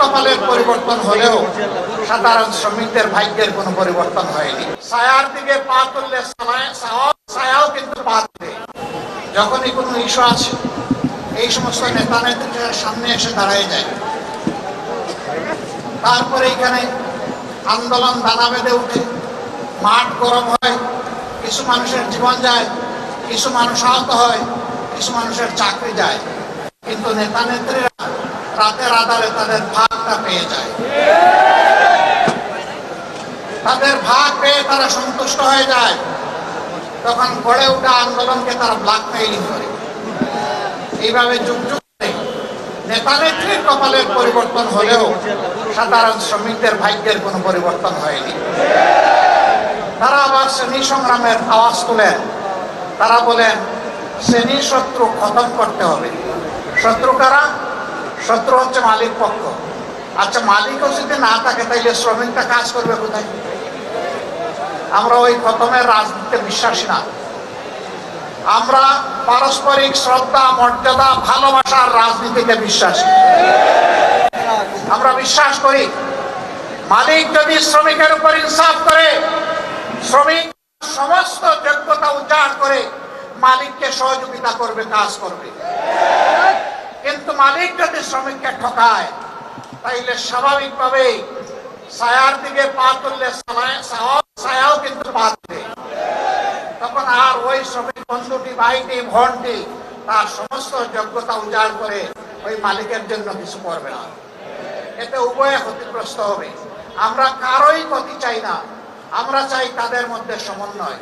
কপালের পরিবর্তন হলেও সাধারণ শ্রমিকদের ভাগ্যের কোনো পরিবর্তন হয়নি। ছায়ার দিকে পা তুললে ছায়াও কিন্তু পা তুলে। যখনই কোনো ইস্যু আছে এই সমস্ত নেতা নেত্রীরা সামনে এসে দাঁড়ায় যায়, তারপরে এখানে আন্দোলন দানা বেঁধে উঠে, মাঠ গরম হয়, কিছু মানুষের জীবন যায়, কিছু মানুষ আহত হয়, কিছু মানুষের চাকরি যায়, কিন্তু নেতা নেত্রীরা রাতের আধারে তাদের ভাগটা পেয়ে যায়। তাদের ভাগ পেয়ে তারা সন্তুষ্ট হয়ে যায়। তখন গড়ে ওঠা আন্দোলনকে তারা ব্ল্যাকমেইলিং করে। এইভাবে যুগ যুগ নেতা নেত্রীর কপালের পরিবর্তন হলেও সাধারণ শ্রমিকদের ভাগ্যের কোনো পরিবর্তন হয়নি। তারা আবার শ্রেণী সংগ্রামের আওয়াজ তোলেন। তারা বলেন শ্রেণী শত্রু খতম করতে হবে। শত্রু কারা? শত্রু হচ্ছে মালিক পক্ষ। আচ্ছা, মালিকও যদি না থাকে তাইলে শ্রমিকটা কাজ করবে কোথায়? আমরা ওই খতমের রাজনীতিতে বিশ্বাসী না। আমরা পারস্পরিক শ্রদ্ধা, মর্যাদা, ভালোবাসার রাজনীতিতে বিশ্বাসী। আমরা বিশ্বাস করি মালিক যদি শ্রমিকের উপর ইনসাফ করে, শ্রমিক সমস্ত যোগ্যতা উজাড় করে মালিককে সহযোগিতা করবে, কাজ করবে। কিন্তু মালিক যদি শ্রমিককে ঠকায় তাইলে স্বাভাবিকভাবেই ছায়ার দিকে পা তুললে ছায়াও কিন্তু পা তুলে। তখন আর ওই শ্রমিক বন্ধুটি, ভাইটি, বোনটি তার সমস্ত যোগ্যতা উজাড় করে ওই মালিকের জন্য কিছু করবে না। এতে উভয়ে ক্ষতিগ্রস্ত হবে। আমরা কারোই ক্ষতি চাই না, আমরা চাই তাদের মধ্যে সমন্বয়।